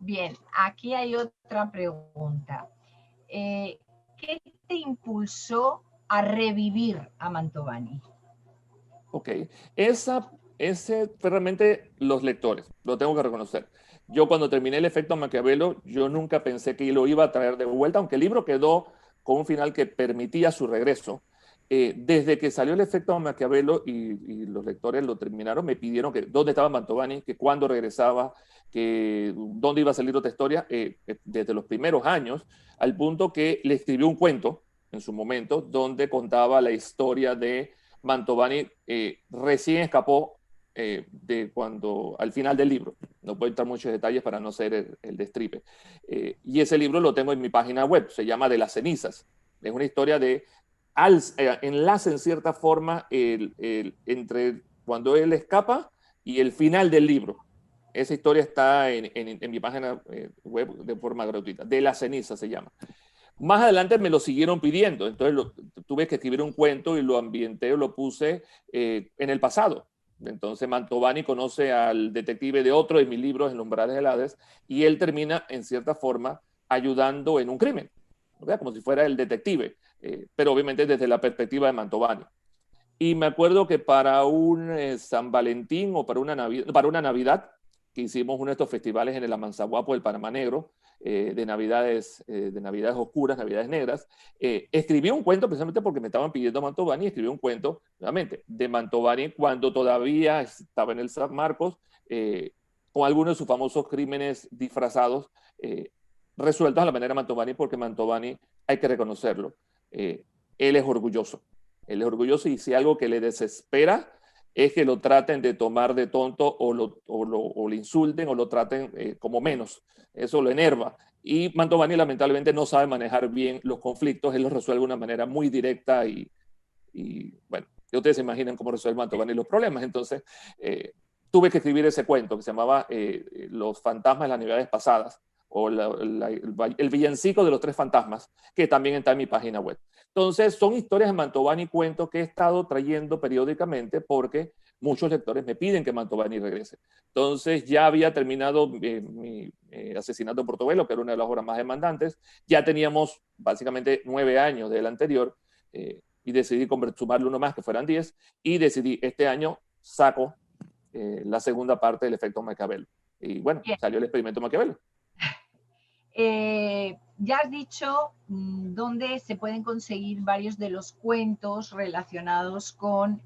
Speaker 2: Bien, aquí hay otra pregunta. ¿Qué te impulsó a revivir a Mantovani?
Speaker 3: Ok, ese fue realmente los lectores, lo tengo que reconocer. Yo cuando terminé el efecto Maquiavelo, yo nunca pensé que lo iba a traer de vuelta, aunque el libro quedó con un final que permitía su regreso. Desde que salió el efecto Maquiavelo y los lectores lo terminaron, me pidieron que dónde estaba Mantovani, que cuándo regresaba, que dónde iba a salir otra historia, desde los primeros años, al punto que le escribió un cuento en su momento, donde contaba la historia de Mantovani. Recién escapó de cuando, al final del libro. No puedo entrar muchos detalles para no ser el destripe. Y ese libro lo tengo en mi página web, se llama De las cenizas. Es una historia de enlace en cierta forma entre cuando él escapa y el final del libro. Esa historia está en mi página web de forma gratuita. De las cenizas se llama. Más adelante me lo siguieron pidiendo, entonces tuve que escribir un cuento y lo ambienté, lo puse en el pasado. Entonces Mantovani conoce al detective de otro de mis libros, En los umbrales del Hades, y él termina en cierta forma ayudando en un crimen, ¿verdad? Como si fuera el detective, pero obviamente desde la perspectiva de Mantovani. Y me acuerdo que para un San Valentín o para una Navidad, que hicimos uno de estos festivales en el Amanzaguapo del Panamá Negro, de navidades oscuras, navidades negras, escribí un cuento precisamente porque me estaban pidiendo Mantovani, escribí un cuento, nuevamente, de Mantovani cuando todavía estaba en el San Marcos, con algunos de sus famosos crímenes disfrazados, resueltos a la manera de Mantovani, porque Mantovani, hay que reconocerlo, él es orgulloso. Él es orgulloso, y si algo que le desespera es que lo traten de tomar de tonto o lo insulten o lo traten como menos. Eso lo enerva. Y Mantovani lamentablemente no sabe manejar bien los conflictos, él los resuelve de una manera muy directa y bueno, ustedes se imaginan cómo resuelve Mantovani los problemas. Entonces, tuve que escribir ese cuento que se llamaba Los fantasmas de las navidades pasadas, o el villancico de los tres fantasmas, que también está en mi página web. Entonces, son historias de Mantovani, cuentos que he estado trayendo periódicamente porque muchos lectores me piden que Mantovani regrese. Entonces, ya había terminado mi Asesinato en Portobelo, que era una de las obras más demandantes. Ya teníamos básicamente 9 años del anterior. y decidí sumarle uno más, que fueran 10, y decidí este año saco la segunda parte del efecto Maquiavelo. Y bueno,
Speaker 2: Bien.
Speaker 3: salió el experimento Maquiavelo.
Speaker 2: Ya has dicho dónde se pueden conseguir varios de los cuentos relacionados con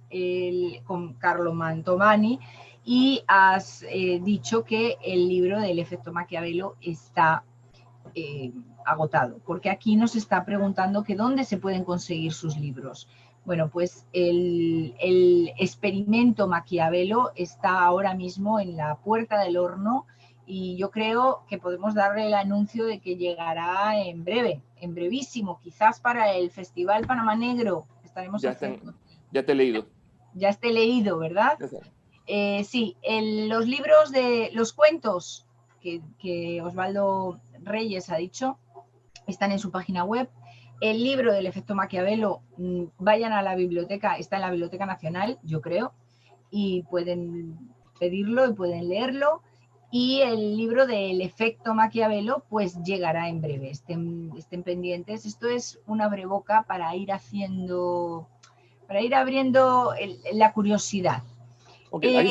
Speaker 2: Carlo Mantovani, y has dicho que el libro del efecto Maquiavelo está agotado, porque aquí nos está preguntando que dónde se pueden conseguir sus libros. Bueno, pues el experimento Maquiavelo está ahora mismo en la puerta del horno, y yo creo que podemos darle el anuncio de que llegará en breve, en brevísimo, quizás para el Festival Panamá Negro. Estaremos
Speaker 3: Ya te he leído.
Speaker 2: Ya esté leído, ¿verdad? Sí, los libros de los cuentos que Osvaldo Reyes ha dicho están en su página web. El libro del efecto Maquiavelo, vayan a la biblioteca, está en la Biblioteca Nacional, yo creo, y pueden pedirlo y pueden leerlo. Y el libro del efecto Maquiavelo pues llegará en breve, estén pendientes. Esto es un abreboca para ir abriendo la curiosidad.
Speaker 3: Okay, ahí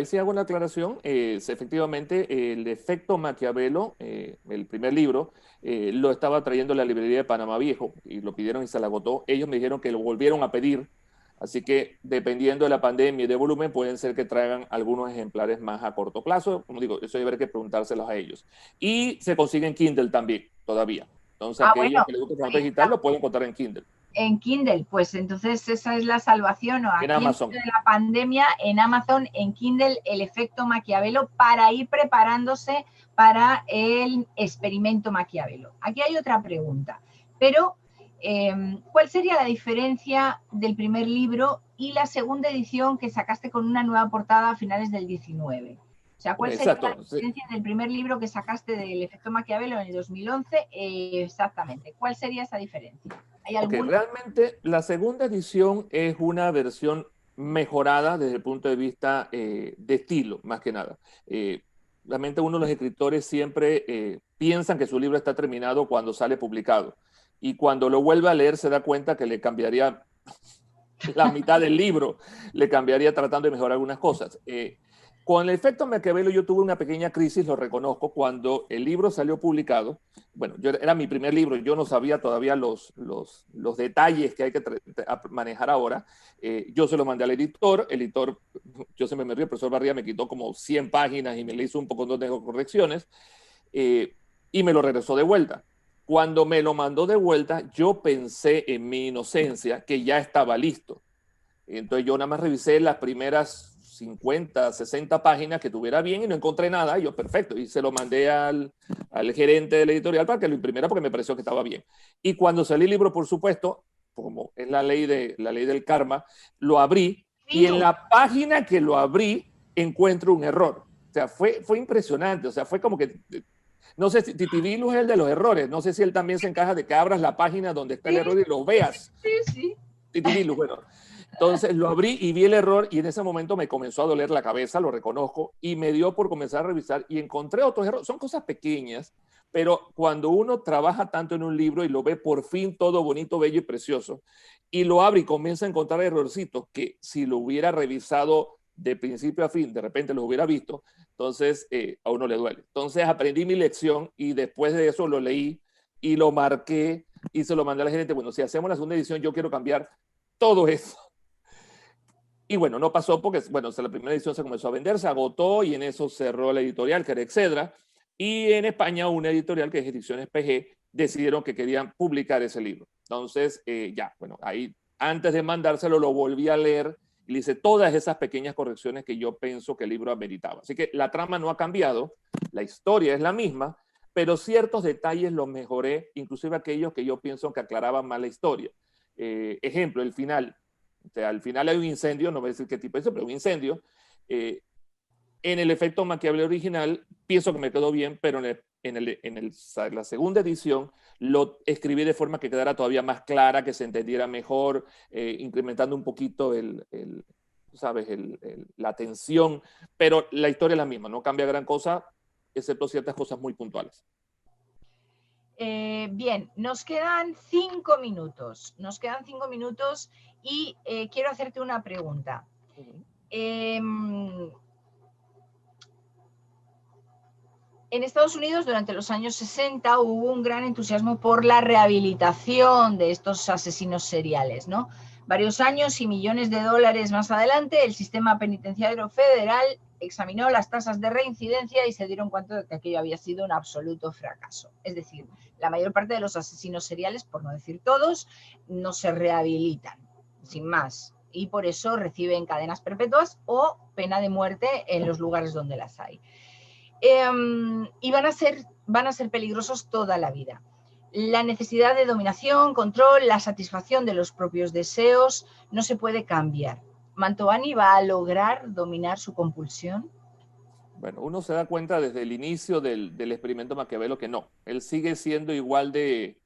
Speaker 3: sí hago una aclaración. Efectivamente, el efecto Maquiavelo, el primer libro, lo estaba trayendo la librería de Panamá Viejo y lo pidieron y se la agotó. Ellos me dijeron que lo volvieron a pedir, así que dependiendo de la pandemia y de volumen, pueden ser que traigan algunos ejemplares más a corto plazo. Como digo, eso hay que preguntárselos a ellos. Y se consigue en Kindle también, todavía. Entonces, aquellos que les gusta el formato digital lo pueden encontrar en Kindle.
Speaker 2: En Kindle, pues entonces esa es la salvación. ¿No? Aquí
Speaker 3: en Amazon.
Speaker 2: En la pandemia, en Amazon, en Kindle, el efecto Maquiavelo, para ir preparándose para el experimento Maquiavelo. Aquí hay otra pregunta, pero ¿cuál sería la diferencia del primer libro y la segunda edición que sacaste con una nueva portada a finales del 19? O sea, ¿cuál sería la diferencia del primer libro que sacaste del efecto Maquiavelo en el 2011? Exactamente, ¿cuál sería esa diferencia?
Speaker 3: Realmente la segunda edición es una versión mejorada desde el punto de vista de estilo, más que nada. Realmente uno de los escritores siempre piensan que su libro está terminado cuando sale publicado, y cuando lo vuelve a leer se da cuenta que le cambiaría la mitad del libro, le cambiaría tratando de mejorar algunas cosas. Con el efecto Maquiavelo yo tuve una pequeña crisis, lo reconozco, cuando el libro salió publicado. Bueno, era mi primer libro, yo no sabía todavía los detalles que hay que manejar ahora. Yo se lo mandé al editor, yo siempre me río, el profesor Barría me quitó como 100 páginas y me le hizo un poco de correcciones, y me lo regresó de vuelta. Cuando me lo mandó de vuelta, yo pensé en mi inocencia que ya estaba listo. Entonces yo nada más revisé las primeras 50, 60 páginas que tuviera bien y no encontré nada. Y yo, perfecto. Y se lo mandé al gerente de la editorial para que lo imprimiera porque me pareció que estaba bien. Y cuando salí el libro, por supuesto, como es la ley del karma, lo abrí y en la página que lo abrí encuentro un error. O sea, fue impresionante. O sea, fue como que... No sé si Titivilus es el de los errores. No sé si él también se encaja de que abras la página donde está el error y lo veas.
Speaker 2: Sí.
Speaker 3: Titivilus, bueno. Entonces lo abrí y vi el error y en ese momento me comenzó a doler la cabeza, lo reconozco, y me dio por comenzar a revisar y encontré otros errores. Son cosas pequeñas, pero cuando uno trabaja tanto en un libro y lo ve por fin todo bonito, bello y precioso, y lo abre y comienza a encontrar errorcitos que si lo hubiera revisado de principio a fin, de repente los hubiera visto, entonces a uno le duele. Entonces aprendí mi lección y después de eso lo leí y lo marqué y se lo mandé a la gerente. Bueno, si hacemos la segunda edición, yo quiero cambiar todo eso. Y bueno, no pasó porque, bueno, la primera edición se comenzó a vender, se agotó y en eso cerró la editorial, que era Excedra. Y en España, una editorial que es Ediciones PG, decidieron que querían publicar ese libro. Entonces, bueno, ahí antes de mandárselo lo volví a leer y le hice todas esas pequeñas correcciones que yo pienso que el libro ameritaba. Así que la trama no ha cambiado, la historia es la misma, pero ciertos detalles los mejoré, inclusive aquellos que yo pienso que aclaraban más la historia. Ejemplo, el final. O sea, al final hay un incendio, no voy a decir qué tipo es eso, pero un incendio. En el efecto Maquiavelo original, pienso que me quedó bien, pero la segunda edición lo escribí de forma que quedara todavía más clara, que se entendiera mejor, incrementando un poquito la tensión, pero la historia es la misma, no cambia gran cosa, excepto ciertas cosas muy puntuales.
Speaker 2: Bien, nos quedan 5 minutos. Nos quedan 5 minutos y quiero hacerte una pregunta. En Estados Unidos, durante los años 60, hubo un gran entusiasmo por la rehabilitación de estos asesinos seriales, ¿no? Varios años y millones de dólares más adelante, el sistema penitenciario federal examinó las tasas de reincidencia y se dieron cuenta de que aquello había sido un absoluto fracaso. Es decir, la mayor parte de los asesinos seriales, por no decir todos, no se rehabilitan, sin más. Y por eso reciben cadenas perpetuas o pena de muerte en los lugares donde las hay. Y van a ser peligrosos toda la vida. La necesidad de dominación, control, la satisfacción de los propios deseos no se puede cambiar. ¿Mantovani va a lograr dominar su compulsión?
Speaker 3: Bueno, uno se da cuenta desde el inicio del experimento Maquiavelo que no. Él sigue siendo igual de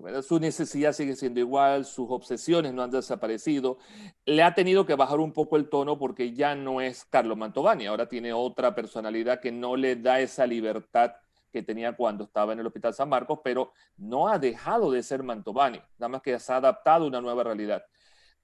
Speaker 3: bueno, su necesidad sigue siendo igual, sus obsesiones no han desaparecido. Le ha tenido que bajar un poco el tono porque ya no es Carlo Mantovani, ahora tiene otra personalidad que no le da esa libertad que tenía cuando estaba en el Hospital San Marcos, pero no ha dejado de ser Mantovani, nada más que se ha adaptado a una nueva realidad.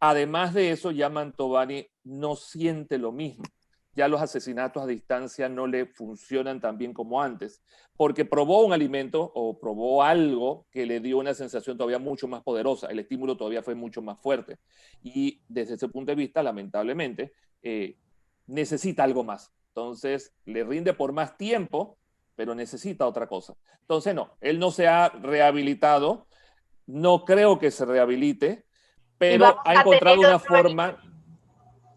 Speaker 3: Además de eso, ya Mantovani no siente lo mismo. Ya los asesinatos a distancia no le funcionan tan bien como antes, porque probó un alimento o probó algo que le dio una sensación todavía mucho más poderosa. El estímulo todavía fue mucho más fuerte. Y desde ese punto de vista, lamentablemente, necesita algo más. Entonces, le rinde por más tiempo, pero necesita otra cosa. Entonces, no, él no se ha rehabilitado, no creo que se rehabilite, pero ha encontrado una forma.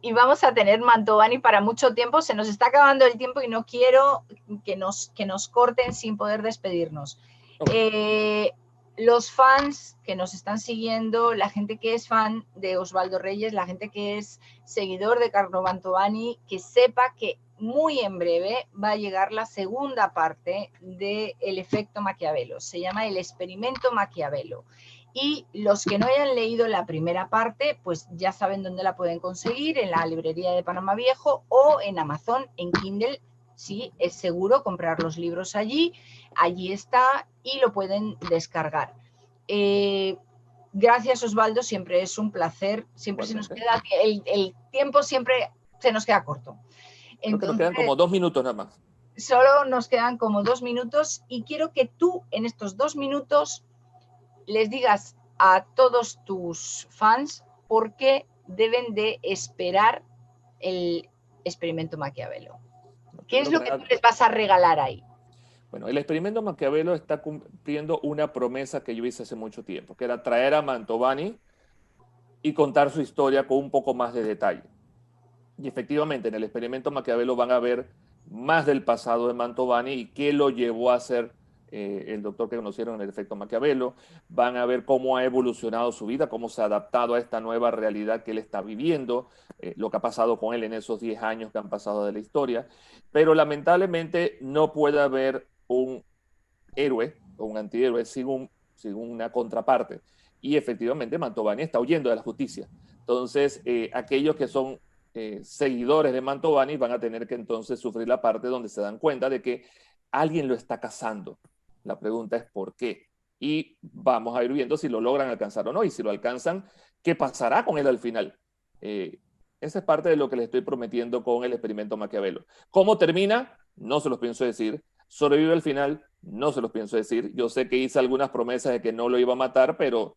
Speaker 2: Y vamos a tener Mantovani para mucho tiempo. Se nos está acabando el tiempo y no quiero que nos corten sin poder despedirnos. Okay. Los fans que nos están siguiendo, la gente que es fan de Osvaldo Reyes, la gente que es seguidor de Carlo Mantovani, que sepa que muy en breve va a llegar la segunda parte del efecto Maquiavelo. Se llama El experimento Maquiavelo. Y los que no hayan leído la primera parte, pues ya saben dónde la pueden conseguir, en la librería de Panamá Viejo o en Amazon, en Kindle. Sí, es seguro comprar los libros allí. Allí está y lo pueden descargar. Gracias, Osvaldo, siempre es un placer. Siempre se nos queda, el tiempo siempre se nos queda corto.
Speaker 3: Entonces, nos quedan como 2 minutos nada más.
Speaker 2: Solo nos quedan como 2 minutos y quiero que tú en estos 2 minutos les digas a todos tus fans por qué deben de esperar el experimento Maquiavelo. ¿Qué es lo que tú les vas a regalar ahí?
Speaker 3: Bueno, el experimento Maquiavelo está cumpliendo una promesa que yo hice hace mucho tiempo, que era traer a Mantovani y contar su historia con un poco más de detalle. Y efectivamente, en el experimento Maquiavelo van a ver más del pasado de Mantovani y qué lo llevó a ser el doctor que conocieron en el efecto Maquiavelo. Van a ver cómo ha evolucionado su vida, cómo se ha adaptado a esta nueva realidad que él está viviendo, lo que ha pasado con él en esos 10 años que han pasado de la historia. Pero lamentablemente no puede haber un héroe o un antihéroe sin una contraparte. Y efectivamente Mantovani está huyendo de la justicia. Entonces, aquellos que son seguidores de Mantovani van a tener que entonces sufrir la parte donde se dan cuenta de que alguien lo está cazando. La pregunta es ¿por qué? Y vamos a ir viendo si lo logran alcanzar o no. Y si lo alcanzan, ¿qué pasará con él al final? Esa es parte de lo que les estoy prometiendo con el experimento Maquiavelo. ¿Cómo termina? No se los pienso decir. ¿Sobrevive al final? No se los pienso decir. Yo sé que hice algunas promesas de que no lo iba a matar, pero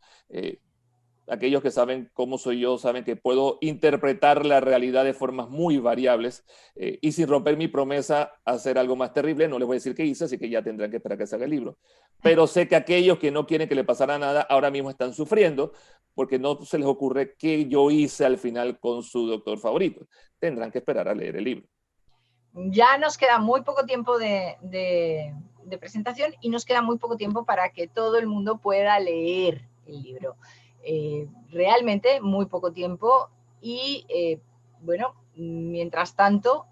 Speaker 3: aquellos que saben cómo soy yo saben que puedo interpretar la realidad de formas muy variables y sin romper mi promesa hacer algo más terrible, no les voy a decir qué hice, así que ya tendrán que esperar que salga el libro. Pero sé que aquellos que no quieren que le pasara nada ahora mismo están sufriendo porque no se les ocurre qué yo hice al final con su doctor favorito. Tendrán que esperar a leer el libro.
Speaker 2: Ya nos queda muy poco tiempo de presentación y nos queda muy poco tiempo para que todo el mundo pueda leer el libro. Realmente muy poco tiempo y bueno, mientras tanto,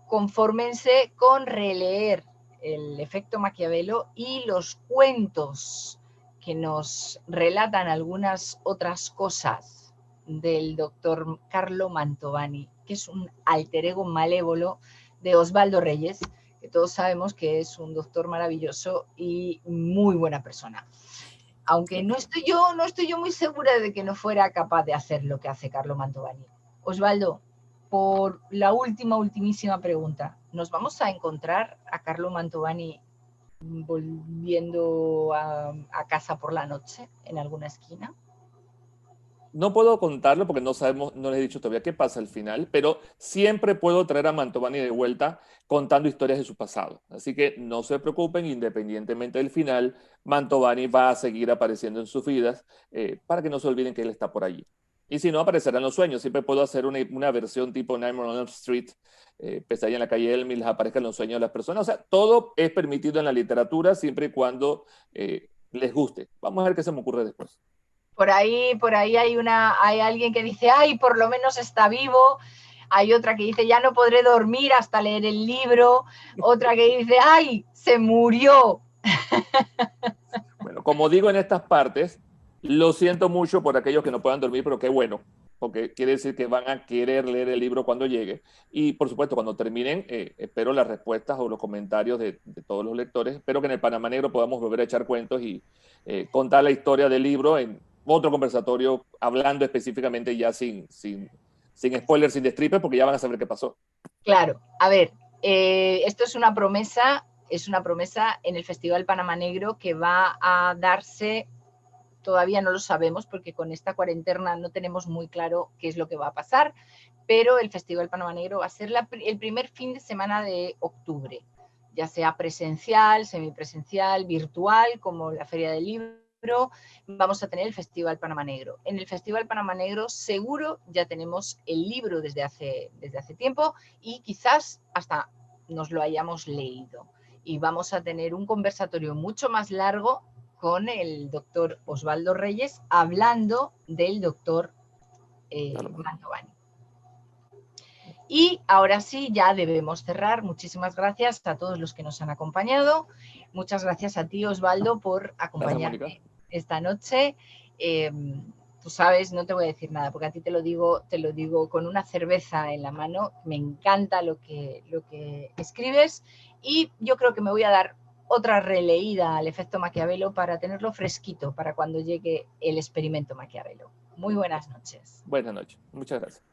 Speaker 2: confórmense con releer el efecto Maquiavelo y los cuentos que nos relatan algunas otras cosas del doctor Carlo Mantovani, que es un alter ego malévolo de Osvaldo Reyes, que todos sabemos que es un doctor maravilloso y muy buena persona. Aunque no estoy yo muy segura de que no fuera capaz de hacer lo que hace Carlo Mantovani. Osvaldo, por la ultimísima pregunta, ¿nos vamos a encontrar a Carlo Mantovani volviendo a casa por la noche en alguna esquina?
Speaker 3: No puedo contarlo porque no sabemos, no les he dicho todavía qué pasa al final, pero siempre puedo traer a Mantovani de vuelta contando historias de su pasado. Así que no se preocupen, independientemente del final, Mantovani va a seguir apareciendo en sus vidas para que no se olviden que él está por allí. Y si no, aparecerá en los sueños. Siempre puedo hacer una versión tipo Nightmare on Elm Street, Pesadilla en la calle Elm, y les aparezca en los sueños de las personas. O sea, todo es permitido en la literatura siempre y cuando les guste. Vamos a ver qué se me ocurre después.
Speaker 2: Por ahí hay alguien que dice, ay, por lo menos está vivo. Hay otra que dice, ya no podré dormir hasta leer el libro. Otra que dice, ay, se murió.
Speaker 3: Bueno, como digo en estas partes, lo siento mucho por aquellos que no puedan dormir, pero qué bueno, porque quiere decir que van a querer leer el libro cuando llegue. Y por supuesto, cuando terminen, espero las respuestas o los comentarios de todos los lectores. Espero que en el Panamá Negro podamos volver a echar cuentos y contar la historia del libro en otro conversatorio, hablando específicamente ya sin spoilers, sin destripes, porque ya van a saber qué pasó.
Speaker 2: Claro, a ver, esto es una promesa en el Festival Panamá Negro que va a darse, todavía no lo sabemos porque con esta cuarentena no tenemos muy claro qué es lo que va a pasar, pero el Festival Panamá Negro va a ser el primer fin de semana de octubre, ya sea presencial, semipresencial, virtual, como la Feria del Libro. Vamos a tener el Festival Panamá Negro. En el Festival Panamá Negro seguro ya tenemos el libro desde hace tiempo y quizás hasta nos lo hayamos leído. Y vamos a tener un conversatorio mucho más largo con el doctor Osvaldo Reyes hablando del doctor Mantovani. Y ahora sí, ya debemos cerrar. Muchísimas gracias a todos los que nos han acompañado. Muchas gracias a ti, Osvaldo, por acompañarme esta noche. Tú sabes, no te voy a decir nada, porque a ti te lo digo con una cerveza en la mano. Me encanta lo que escribes y yo creo que me voy a dar otra releída al efecto Maquiavelo para tenerlo fresquito para cuando llegue el experimento Maquiavelo. Muy buenas noches.
Speaker 3: Buenas noches. Muchas gracias.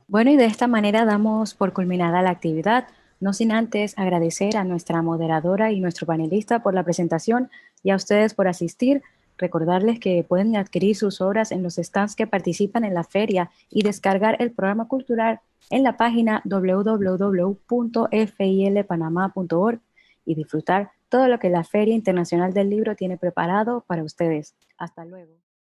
Speaker 1: Bueno, y de esta manera damos por culminada la actividad, no sin antes agradecer a nuestra moderadora y nuestro panelista por la presentación y a ustedes por asistir. Recordarles que pueden adquirir sus obras en los stands que participan en la feria y descargar el programa cultural en la página www.filpanama.org y disfrutar todo lo que la Feria Internacional del Libro tiene preparado para ustedes. Hasta luego.